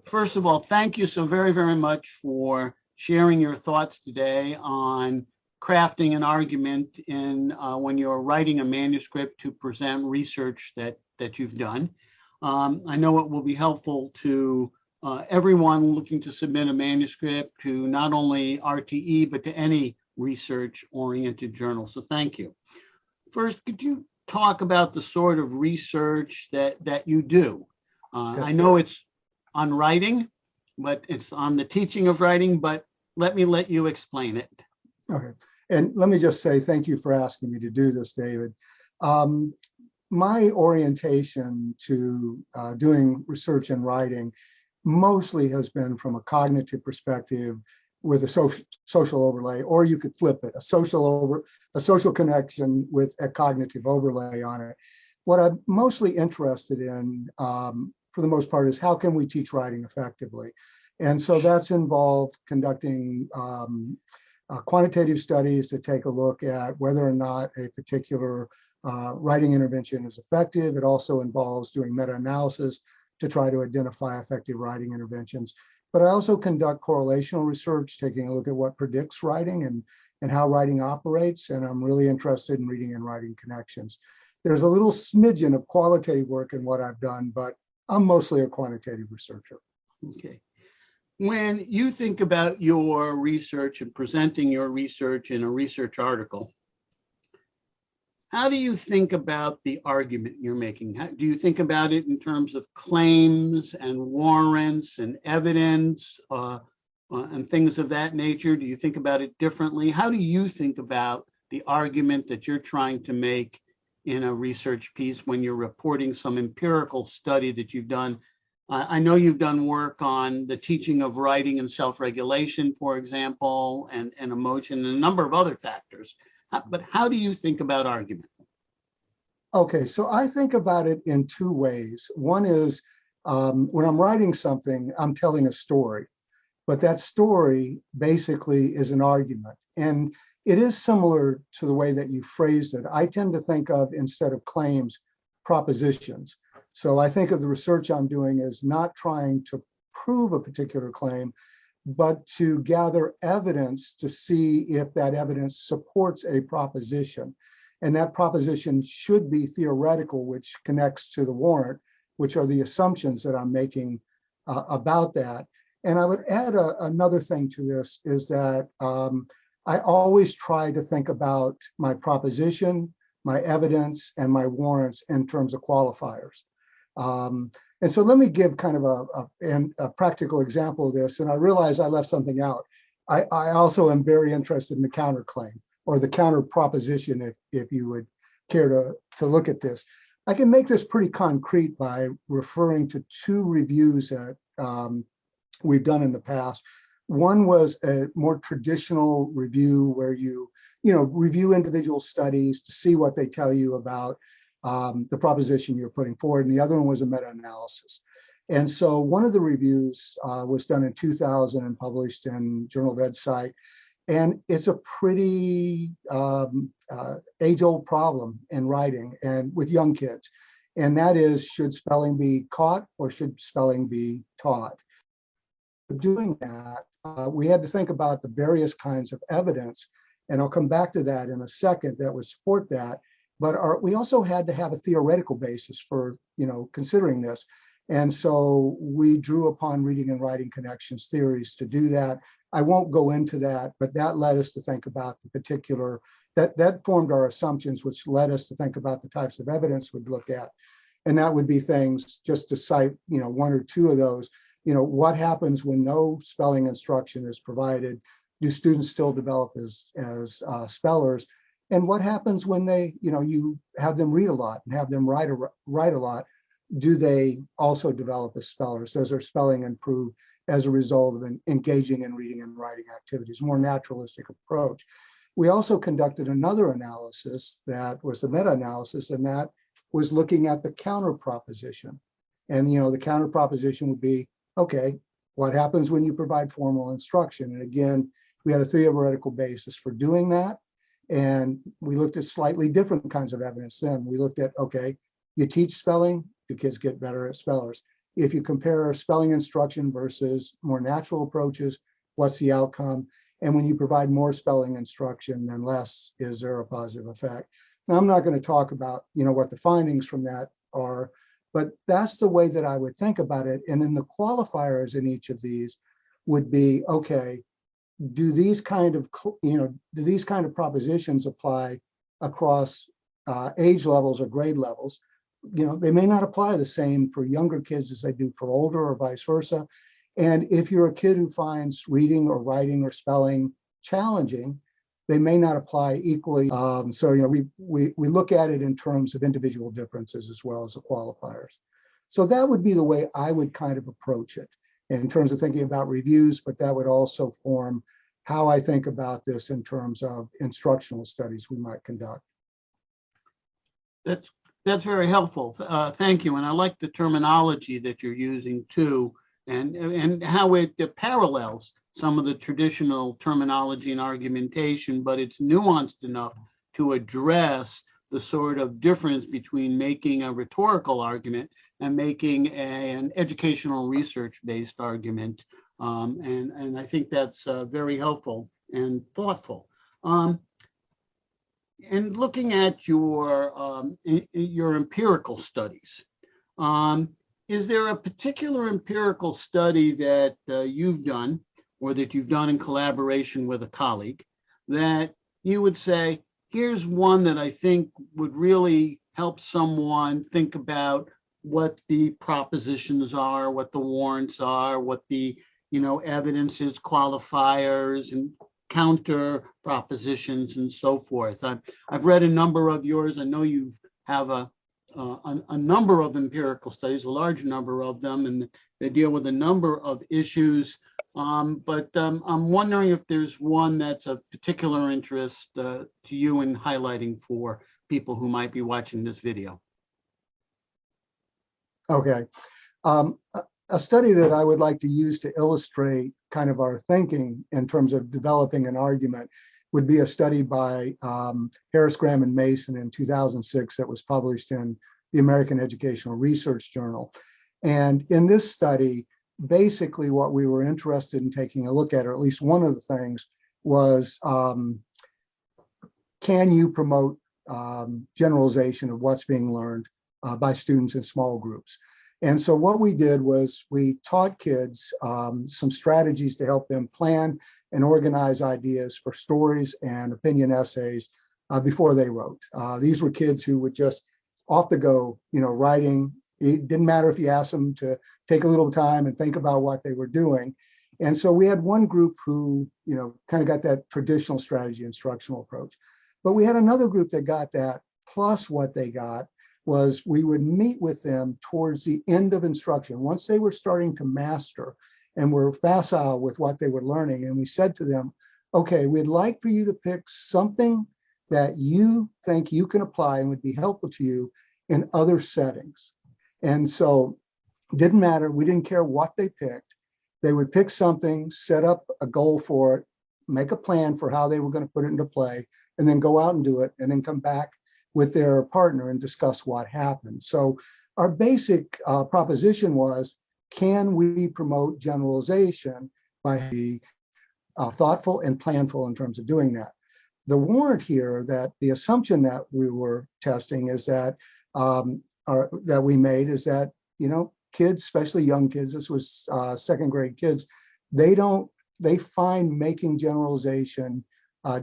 first of all, thank you so very, very much for sharing your thoughts today on crafting an argument in when you're writing a manuscript to present research that you've done. I know it will be helpful to everyone looking to submit a manuscript to not only RTE, but to any research-oriented journal. So thank you. First, could you talk about the sort of research that you do? I know it's on writing, but it's on the teaching of writing, but let you explain it. Okay. And let me just say thank you for asking me to do this, David. My orientation to doing research and writing mostly has been from a cognitive perspective with a social overlay, or you could flip it, a social connection with a cognitive overlay on it. What I'm mostly interested in, for the most part, is how can we teach writing effectively? And so that's involved conducting quantitative studies to take a look at whether or not a particular writing intervention is effective. It also involves doing meta-analysis to try to identify effective writing interventions. But I also conduct correlational research, taking a look at what predicts writing and how writing operates. And I'm really interested in reading and writing connections. There's a little smidgen of qualitative work in what I've done, but I'm mostly a quantitative researcher. Okay. When you think about your research and presenting your research in a research article, how do you think about the argument you're making? Do you think about it in terms of claims and warrants and evidence and things of that nature? Do you think about it differently? How do you think about the argument that you're trying to make in a research piece when you're reporting some empirical study that you've done? I know you've done work on the teaching of writing and self-regulation, for example, and emotion, and a number of other factors. But how do you think about argument? Okay, so I think about it in two ways. One is when I'm writing something, I'm telling a story, but that story basically is an argument. And it is similar to the way that you phrased it. I tend to think of, instead of claims, propositions. So I think of the research I'm doing as not trying to prove a particular claim, but to gather evidence to see if that evidence supports a proposition. And that proposition should be theoretical, which connects to the warrant, which are the assumptions that I'm making about that. And I would add another thing to this is that I always try to think about my proposition, my evidence, and my warrants in terms of qualifiers. And so let me give kind of a practical example of this. And I realize I left something out. I also am very interested in the counterclaim, or the counter proposition, if you would care to look at this. I can make this pretty concrete by referring to two reviews that we've done in the past. One was a more traditional review where you review individual studies to see what they tell you about the proposition you're putting forward, and the other one was a meta-analysis. And so one of the reviews was done in 2000 and published in Journal of Ed Psych, and it's a pretty age-old problem in writing and with young kids, and that is, should spelling be caught or should spelling be taught? Doing that, we had to think about the various kinds of evidence, and I'll come back to that in a second, that would support that. But we also had to have a theoretical basis for considering this. And so we drew upon reading and writing connections theories to do that. I won't go into that, but that led us to think about the particular, that formed our assumptions, which led us to think about the types of evidence we'd look at. And that would be things, just to cite one or two of those, what happens when no spelling instruction is provided? Do students still develop as spellers? And what happens when you have them read a lot and have them write a lot? Do they also develop as spellers? Does their spelling improve as a result of engaging in reading and writing activities? More naturalistic approach. We also conducted another analysis that was the meta-analysis, and that was looking at the counter proposition. And the counter proposition would be, okay, what happens when you provide formal instruction? And again, we had a theoretical basis for doing that. And we looked at slightly different kinds of evidence then. We looked at, okay, you teach spelling, do kids get better at spellers? if you compare spelling instruction versus more natural approaches, what's the outcome? And when you provide more spelling instruction than less, is there a positive effect? Now, I'm not going to talk about, what the findings from that are, but that's the way that I would think about it. And then the qualifiers in each of these would be, okay, do these kind of propositions apply across age levels or grade levels? They may not apply the same for younger kids as they do for older, or vice versa. And if you're a kid who finds reading or writing or spelling challenging, they may not apply equally. So we look at it in terms of individual differences as well as the qualifiers. So that would be the way I would kind of approach it in terms of thinking about reviews, but that would also form how I think about this in terms of instructional studies we might conduct. That's very helpful. Thank you. And I like the terminology that you're using too, and how it parallels some of the traditional terminology and argumentation, but it's nuanced enough to address the sort of difference between making a rhetorical argument and making an educational research-based argument. And I think that's very helpful and thoughtful. And looking at your empirical studies, is there a particular empirical study that you've done or that you've done in collaboration with a colleague that you would say, here's one that I think would really help someone think about what the propositions are, what the warrants are, what the evidence is, qualifiers and counter propositions and so forth. I've read a number of yours. I know you have a number of empirical studies, a large number of them, and they deal with a number of issues. But I'm wondering if there's one that's of particular interest to you in highlighting for people who might be watching this video. Okay. A study that I would like to use to illustrate kind of our thinking in terms of developing an argument would be a study by Harris, Graham, and Mason in 2006 that was published in the American Educational Research Journal. And in this study, basically what we were interested in taking a look at, or at least one of the things, was can you promote generalization of what's being learned by students in small groups? And so what we did was we taught kids some strategies to help them plan and organize ideas for stories and opinion essays before they wrote. These were kids who would just off the go, writing. It didn't matter if you asked them to take a little time and think about what they were doing. And so we had one group who, kind of got that traditional strategy instructional approach. But we had another group that got that, plus what they got was we would meet with them towards the end of instruction, once they were starting to master and were facile with what they were learning. And we said to them, okay, we'd like for you to pick something that you think you can apply and would be helpful to you in other settings. And so it didn't matter. We didn't care what they picked. They would pick something, set up a goal for it, make a plan for how they were going to put it into play, and then go out and do it, and then come back with their partner and discuss what happened. So our basic proposition was, can we promote generalization by being thoughtful and planful in terms of doing that? The warrant here, that the assumption that we were testing is that, that we made is that, kids, especially young kids, this was second grade kids, they find making generalization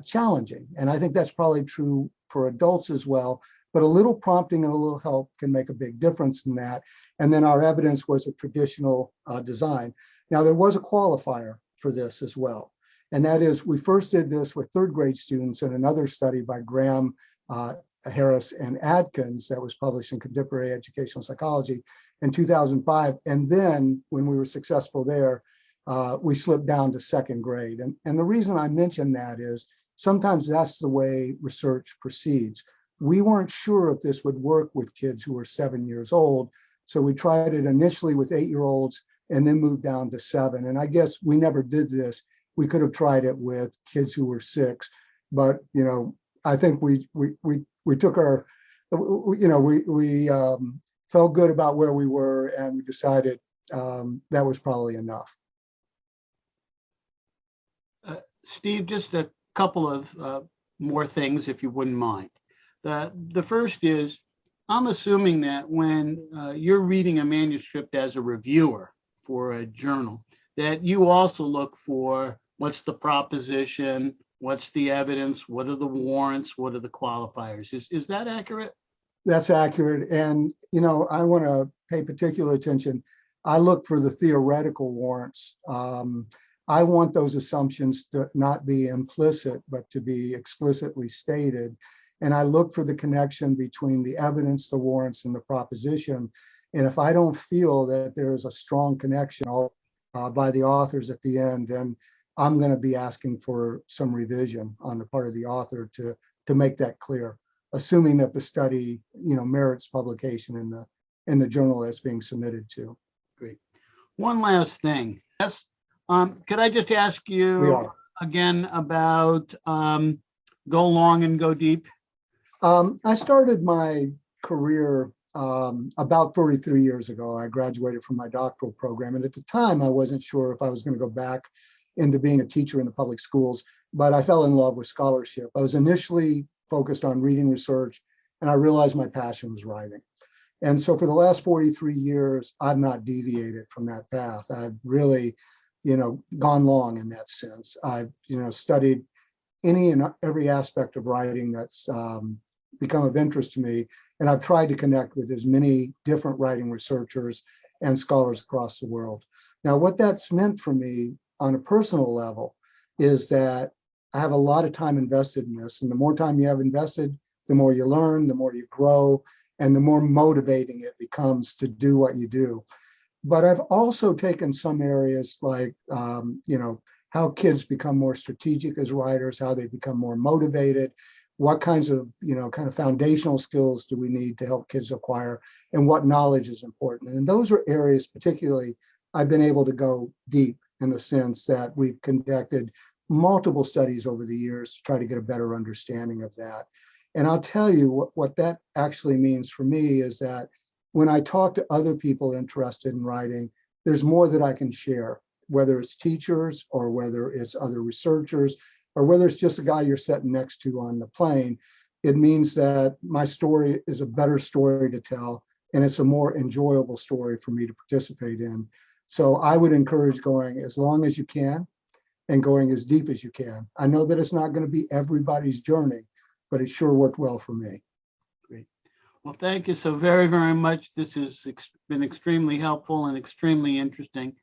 challenging. And I think that's probably true for adults as well, but a little prompting and a little help can make a big difference in that. And then our evidence was a traditional design. Now, there was a qualifier for this as well. And that is, we first did this with third grade students in another study by Graham, Harris, and Adkins that was published in Contemporary Educational Psychology in 2005. And then when we were successful there, we slipped down to second grade. And the reason I mention that is sometimes that's the way research proceeds. We weren't sure if this would work with kids who were 7 years old. So we tried it initially with 8-year-olds and then moved down to 7. And I guess we never did this. We could have tried it with kids who were 6, but I think we took our, we felt good about where we were, and we decided that was probably enough. Steve, just a couple of more things, if you wouldn't mind. The first is, I'm assuming that when you're reading a manuscript as a reviewer for a journal, that you also look for what's the proposition, what's the evidence, what are the warrants, what are the qualifiers. Is that accurate? That's accurate. And, I want to pay particular attention. I look for the theoretical warrants. I want those assumptions to not be implicit, but to be explicitly stated. And I look for the connection between the evidence, the warrants, and the proposition. And if I don't feel that there is a strong connection by the authors at the end, then I'm going to be asking for some revision on the part of the author to make that clear, assuming that the study, merits publication in the journal that's being submitted to. Great. One last thing. Yes. Could I just ask you again about go long and go deep? I started my career about 33 years ago. I graduated from my doctoral program. And at the time, I wasn't sure if I was going to go back into being a teacher in the public schools, but I fell in love with scholarship. I was initially focused on reading research, and I realized my passion was writing. And so for the last 43 years, I've not deviated from that path. I've really, gone long in that sense. I've, studied any and every aspect of writing that's become of interest to me. And I've tried to connect with as many different writing researchers and scholars across the world. Now, what that's meant for me on a personal level is that I have a lot of time invested in this. And the more time you have invested, the more you learn, the more you grow, and the more motivating it becomes to do what you do. But I've also taken some areas like, how kids become more strategic as writers, how they become more motivated, what kinds of, kind of foundational skills do we need to help kids acquire, and what knowledge is important. And those are areas particularly I've been able to go deep in the sense that we've conducted multiple studies over the years to try to get a better understanding of that. And I'll tell you what that actually means for me is that when I talk to other people interested in writing, there's more that I can share, whether it's teachers or whether it's other researchers or whether it's just a guy you're sitting next to on the plane. It means that my story is a better story to tell, and it's a more enjoyable story for me to participate in. So I would encourage going as long as you can and going as deep as you can. I know that it's not going to be everybody's journey, but it sure worked well for me. Great. Well, thank you so very, very much. This has been extremely helpful and extremely interesting.